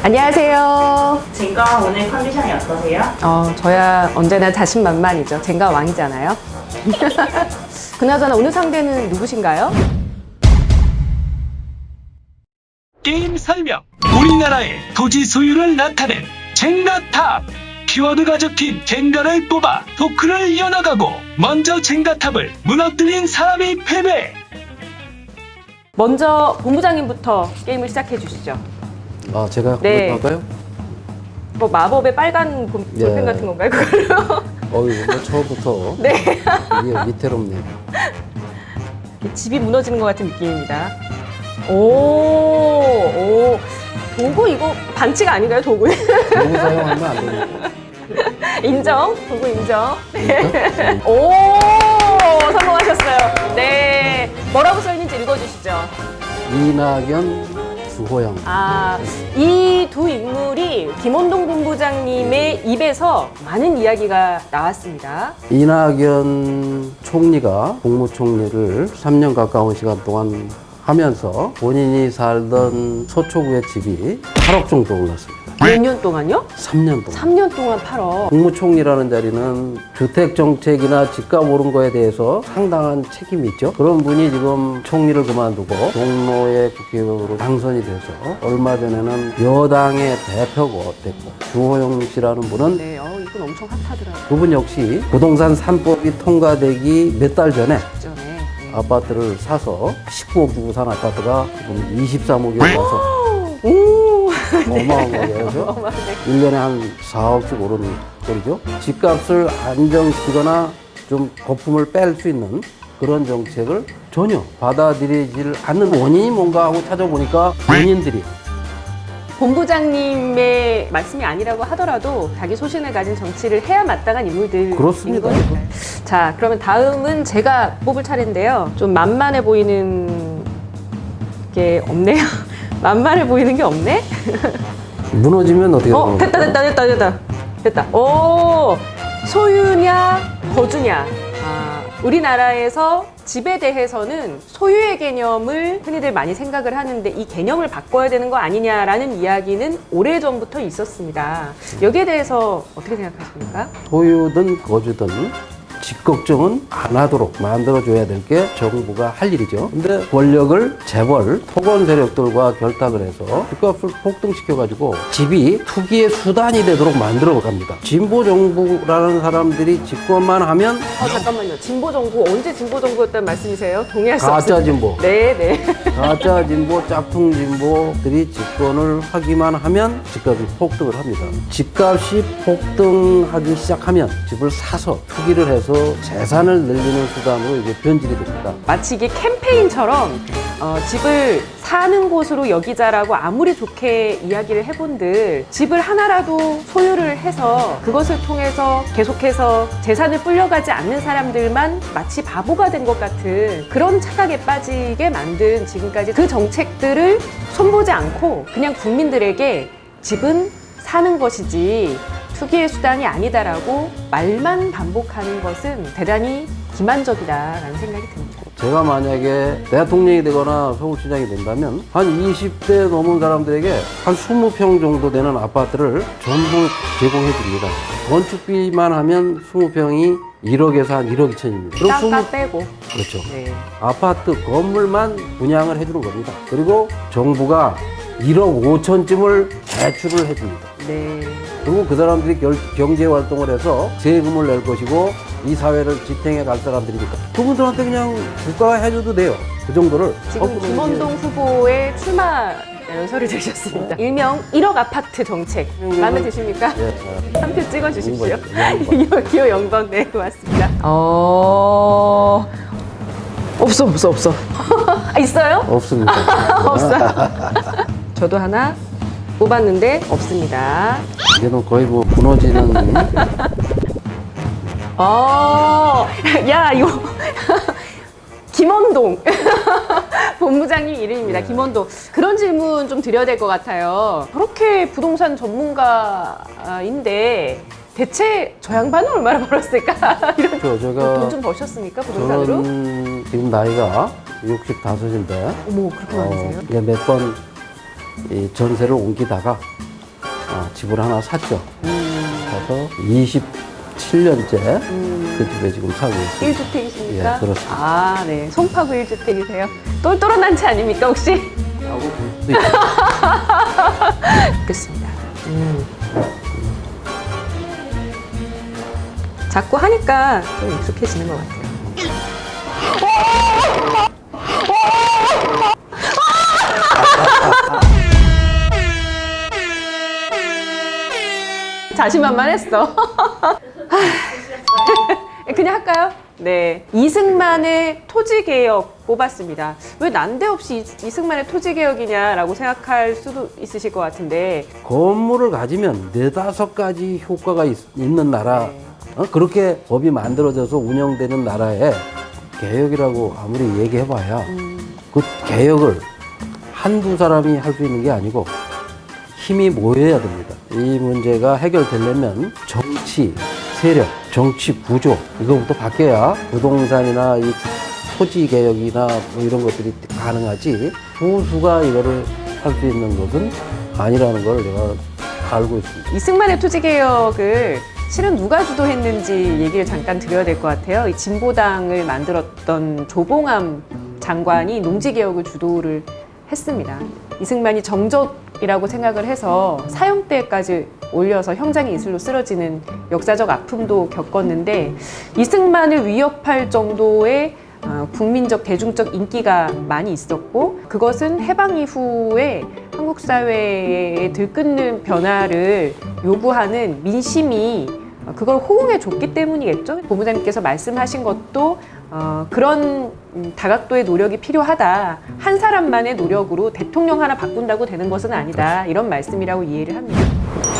안녕하세요. 젠가 오늘 컨디션이 어떠세요? 저야 언제나 자신만만이죠. 젠가 왕이잖아요. 그나저나 오늘 상대는 누구신가요? 게임 설명. 우리나라의 토지 소유를 나타낸 젠가탑. 키워드가 적힌 젠가를 뽑아 토크를 이어나가고 먼저 젠가탑을 무너뜨린 사람이 패배. 먼저 본부장님부터 게임을 시작해 주시죠. 제가 네. 할까요? 뭐 마법의 빨간 볼펜 같은 건가요? 그걸로? 뭐 처음부터 네. 이게 위태롭네요. 집이 무너지는 것 같은 느낌입니다. 오, 도구 이거 반칙 아닌가요, 도구? 너무 사용하면 안 됩니다. 인정, 도구 인정. 네. 오, 성공하셨어요. 네. 뭐라고 써 있는지 읽어주시죠. 이낙연, 주호영. 이 두 인물이 김원동 본부장님의 입에서 많은 이야기가 나왔습니다. 이낙연 총리가 국무총리를 3년 가까운 시간 동안 하면서 본인이 살던 서초구의 집이 8억 정도 올랐습니다. 몇 년 동안요? 3년 동안. 3년 동안 8억. 국무총리라는 자리는 주택정책이나 집값 오른 거에 대해서 상당한 책임이 있죠. 그런 분이 지금 총리를 그만두고 종로의 국회의원으로 당선이 돼서 얼마 전에는 여당의 대표가 됐고 주호영 씨라는 분은 네, 이분 엄청 핫하더라고요. 그분 역시 부동산 3법이 통과되기 몇 달 전에 전에. 네. 아파트를 사서 19억 주고 산 아파트가 지금 23억에 올라서 오! 어마어마하게 해서 어마어마하네. 1년에 한 4억씩 오르는 꼴이죠. 집값을 안정시키거나 좀 거품을 뺄 수 있는 그런 정책을 전혀 받아들이질 않는 원인이 뭔가 하고 찾아보니까 본인들이 본부장님의 말씀이 아니라고 하더라도 자기 소신을 가진 정치를 해야 마땅한 인물들인 그렇습니다. 거니까요. 자, 그러면 다음은 제가 뽑을 차례인데요. 좀 만만해 보이는 게 없네요. 만만해 보이는 게 없네? 무너지면 어떻게 되는 됐다. 오, 소유냐, 거주냐. 우리나라에서 집에 대해서는 소유의 개념을 흔히들 많이 생각을 하는데 이 개념을 바꿔야 되는 거 아니냐라는 이야기는 오래전부터 있었습니다. 여기에 대해서 어떻게 생각하십니까? 소유든 거주든 집 걱정은 안 하도록 만들어줘야 될 게 정부가 할 일이죠. 근데 권력을 재벌, 토건 세력들과 결탁을 해서 집값을 폭등시켜가지고 집이 투기의 수단이 되도록 만들어 갑니다. 진보 정부라는 사람들이 집권만 하면 잠깐만요. 진보 정부, 언제 진보 정부였다는 말씀이세요? 동의할 수 가짜 없습니다. 진보. 네. 가짜 진보, 짝퉁 진보들이 집권을 하기만 하면 집값이 폭등을 합니다. 집값이 폭등하기 시작하면 집을 사서 투기를 해서 재산을 늘리는 수단으로 이제 변질이 됩니다. 마치 이게 캠페인처럼 집을 사는 곳으로 여기자라고 아무리 좋게 이야기를 해본들 집을 하나라도 소유를 해서 그것을 통해서 계속해서 재산을 불려가지 않는 사람들만 마치 바보가 된 것 같은 그런 착각에 빠지게 만든 지금까지 그 정책들을 손보지 않고 그냥 국민들에게 집은 사는 것이지 투기의 수단이 아니다라고 말만 반복하는 것은 대단히 기만적이다라는 생각이 듭니다. 제가 만약에 대통령이 되거나 서울시장이 된다면 한 20대 넘은 사람들에게 한 20평 정도 되는 아파트를 전부 제공해 줍니다. 건축비만 하면 20평이 1억에서 한 1억 2천입니다. 땅값 빼고. 그렇죠. 네. 아파트 건물만 분양을 해주는 겁니다. 그리고 정부가 1억 5천쯤을 대출을 해줍니다. 네. 그리고 그 사람들이 경제 활동을 해서 세금을 낼 것이고 이 사회를 지탱해 갈 사람들이니까 그분들한테 그냥 국가가 해줘도 돼요. 그 정도를. 지금 김원동 후보의 출마 연설을 들으셨습니다. 일명 1억 아파트 정책 마음에 드십니까? 예, 한 표 찍어주십시오. 영번. 기호 영번. 네, 고맙습니다. 없어. 있어요? 없습니다. 없어요. 저도 하나 뽑았는데 없습니다. 이제는 거의 뭐 무너지는 야, 이거 김원동 본부장님 이름입니다. 김원동. 그런 질문 좀 드려야 될 것 같아요. 그렇게 부동산 전문가인데 대체 저 양반은 얼마나 벌었을까? 이런 제가 돈 좀 버셨습니까 부동산으로? 저는 지금 나이가 65인데 어머, 그렇게 많으세요? 이제 몇 번 전세를 옮기다가 집을 하나 샀죠. 그래서 27년째 그 집에 지금 살고 있습니다. 1주택이십니까? 예, 그렇습니다. 아, 네. 송파구 1주택이세요? 똘똘한 단체 아닙니까, 혹시? 하고 볼 수도 있죠. 좋겠습니다. 자꾸 하니까 좀 익숙해지는 것 같아요. 자신만만했어. 그냥 할까요? 네. 이승만의 토지개혁 뽑았습니다. 왜 난데없이 이승만의 토지개혁이냐라고 생각할 수도 있으실 것 같은데, 건물을 가지면 4-5가지 효과가 있는 나라, 네. 그렇게 법이 만들어져서 운영되는 나라에 개혁이라고 아무리 얘기해봐야 그 개혁을 한두 사람이 할 수 있는 게 아니고 힘이 모여야 됩니다. 이 문제가 해결되려면 정치, 세력, 정치 구조 이거부터 바뀌어야 부동산이나 이 토지 개혁이나 뭐 이런 것들이 가능하지 소수가 이거를 할 수 있는 것은 아니라는 걸 내가 알고 있습니다. 이승만의 토지개혁을 실은 누가 주도했는지 얘기를 잠깐 드려야 될 것 같아요. 이 진보당을 만들었던 조봉암 장관이 농지개혁을 주도를 했습니다. 이승만이 정적이라고 생각을 해서 사형대까지 올려서 형장의 이슬로 쓰러지는 역사적 아픔도 겪었는데, 이승만을 위협할 정도의 국민적 대중적 인기가 많이 있었고, 그것은 해방 이후에 한국 사회에 들끓는 변화를 요구하는 민심이 그걸 호응해 줬기 때문이겠죠. 본부장님께서 말씀하신 것도 그런 다각도의 노력이 필요하다. 한 사람만의 노력으로 대통령 하나 바꾼다고 되는 것은 아니다. 이런 말씀이라고 이해를 합니다.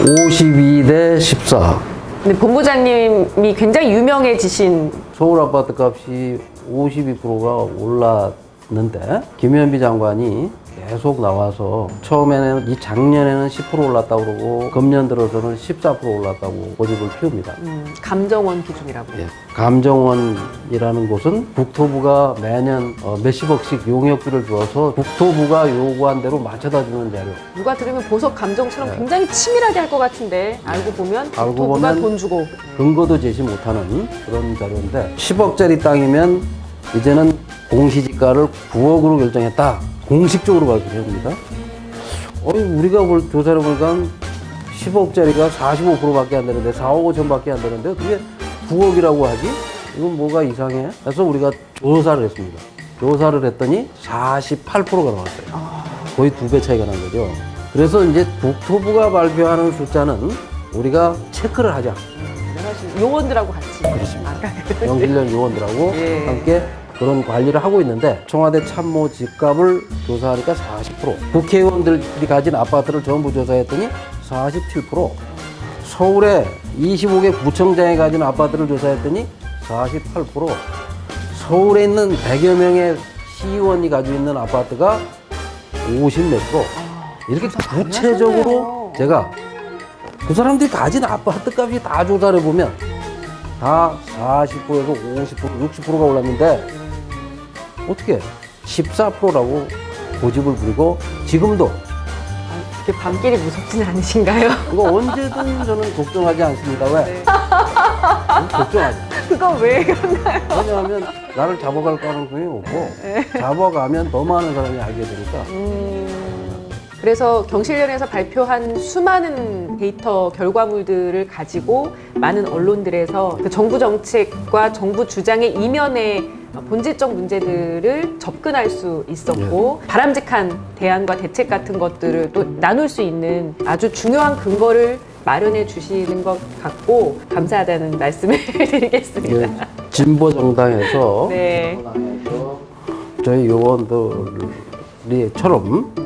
52대 14. 근데 본부장님이 굉장히 유명해지신, 서울 아파트 값이 52%가 올랐는데 김현비 장관이 계속 나와서 처음에는 이 작년에는 10% 올랐다고 그러고 금년 들어서는 14% 올랐다고 고집을 피웁니다. 감정원 기준이라고. 예, 감정원이라는 곳은 국토부가 매년 몇십억씩 용역비를 주어서 국토부가 요구한 대로 맞춰다 주는 자료. 누가 들으면 보석 감정처럼 네. 굉장히 치밀하게 할 것 같은데 알고 보면 알고 국토부가 보면 돈 주고. 근거도 제시 못하는 그런 자료인데 10억짜리 땅이면 이제는 공시지가를 9억으로 결정했다. 공식적으로 발표를 합니다. 우리가 조사를 보니까 10억짜리가 45%밖에 안 되는데 4억 5천밖에 안 되는데 어떻게 9억이라고 하지? 이건 뭐가 이상해? 그래서 우리가 조사를 했습니다. 조사를 했더니 48%가 나왔어요. 거의 2배 차이가 난 거죠. 그래서 이제 국토부가 발표하는 숫자는 우리가 체크를 하자. 요원들하고 같이. 그렇습니다. 영실련 요원들하고 예. 함께 그런 관리를 하고 있는데 청와대 참모 집값을 조사하니까 40%, 국회의원들이 가진 아파트를 전부 조사했더니 47%, 서울에 25개 구청장이 가진 아파트를 조사했더니 48%, 서울에 있는 100여 명의 시의원이 가지고 있는 아파트가 50몇 프로. 이렇게 구체적으로 제가 그 사람들이 가진 아파트 값이 다 조사를 해보면 다 40%에서 50%, 60%가 올랐는데 어떻게 14%라고 고집을 부리고 지금도 그렇게 밤길이 무섭지는 않으신가요? 그거 언제든 저는 걱정하지 않습니다. 왜? 네. 걱정하지. 그거 왜 그런가요? 왜냐하면 나를 잡아갈 가능성이 없고 잡아가면 더 많은 사람이 알게 되니까. 그래서 경실련에서 발표한 수많은 데이터 결과물들을 가지고 많은 언론들에서 그 정부 정책과 정부 주장의 이면의 본질적 문제들을 접근할 수 있었고 바람직한 대안과 대책 같은 것들을 또 나눌 수 있는 아주 중요한 근거를 마련해 주시는 것 같고 감사하다는 말씀을 드리겠습니다. 예, 진보 정당에서 네. 저희 요원들이처럼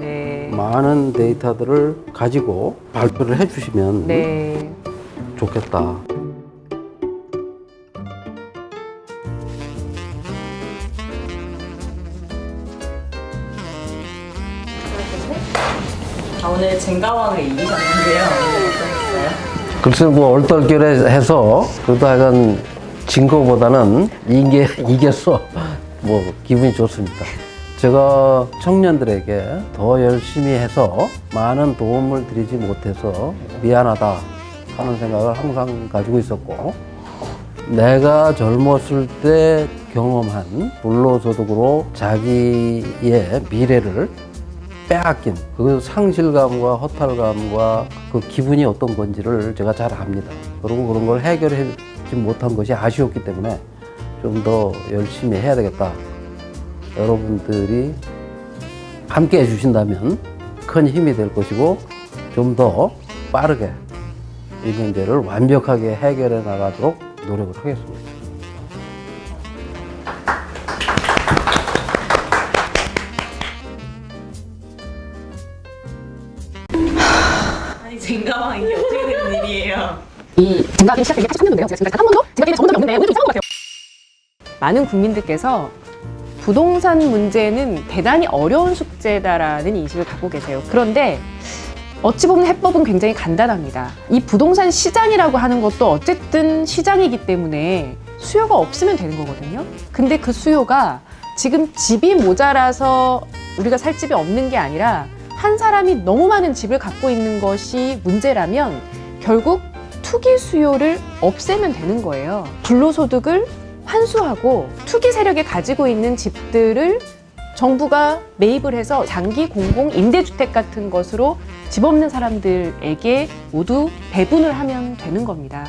네. 많은 데이터들을 가지고 발표를 해주시면 네. 좋겠다. 오늘 쟁가왕을 이기셨는데요. 오늘 어떠셨어요? 글쎄 뭐 얼떨결에 해서 그래도 하여간 진 거보다는 이겼어. 뭐 기분이 좋습니다. 제가 청년들에게 더 열심히 해서 많은 도움을 드리지 못해서 미안하다 하는 생각을 항상 가지고 있었고, 내가 젊었을 때 경험한 불로소득으로 자기의 미래를 빼앗긴 그 상실감과 허탈감과 그 기분이 어떤 건지를 제가 잘 압니다. 그리고 그런 걸 해결하지 못한 것이 아쉬웠기 때문에 좀 더 열심히 해야 되겠다. 여러분들이 함께 해주신다면 큰 힘이 될 것이고, 좀 더 빠르게 이 문제를 완벽하게 해결해 나가도록 노력을 하겠습니다. 아니 쟁가왕 이게 어떻게 되는 일이에요? 이 쟁각이 시작된 게 83년도인데요. 제가 지금까지 단 한 번도 쟁각에 정답이 없는데 오늘 좀 이상한 것 같아요. 많은 국민들께서 부동산 문제는 대단히 어려운 숙제다라는 인식을 갖고 계세요. 그런데 어찌 보면 해법은 굉장히 간단합니다. 이 부동산 시장이라고 하는 것도 어쨌든 시장이기 때문에 수요가 없으면 되는 거거든요. 근데 그 수요가 지금 집이 모자라서 우리가 살 집이 없는 게 아니라 한 사람이 너무 많은 집을 갖고 있는 것이 문제라면 결국 투기 수요를 없애면 되는 거예요. 불로소득을 환수하고 투기 세력이 가지고 있는 집들을 정부가 매입을 해서 장기 공공 임대주택 같은 것으로 집 없는 사람들에게 모두 배분을 하면 되는 겁니다.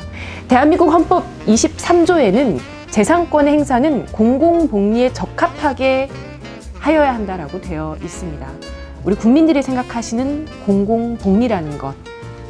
대한민국 헌법 23조에는 재산권의 행사는 공공복리에 적합하게 하여야 한다라고 되어 있습니다. 우리 국민들이 생각하시는 공공복리라는 것,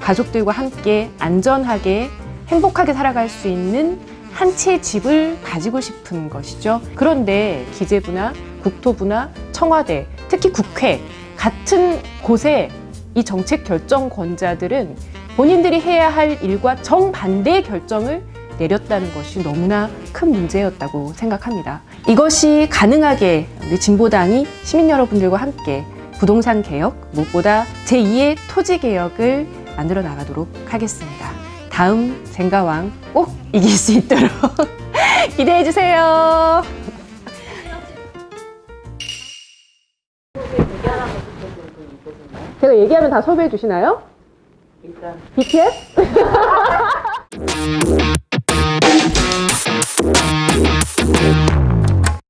가족들과 함께 안전하게 행복하게 살아갈 수 있는 한 채 집을 가지고 싶은 것이죠. 그런데 기재부나 국토부나 청와대, 특히 국회 같은 곳에 이 정책 결정권자들은 본인들이 해야 할 일과 정반대의 결정을 내렸다는 것이 너무나 큰 문제였다고 생각합니다. 이것이 가능하게 우리 진보당이 시민 여러분들과 함께 부동산 개혁, 무엇보다 제2의 토지 개혁을 만들어 나가도록 하겠습니다. 다음 쟁가왕 꼭 이길 수 있도록 기대해 주세요. 제가 얘기하면 다 섭외해 주시나요? 일단 BTS?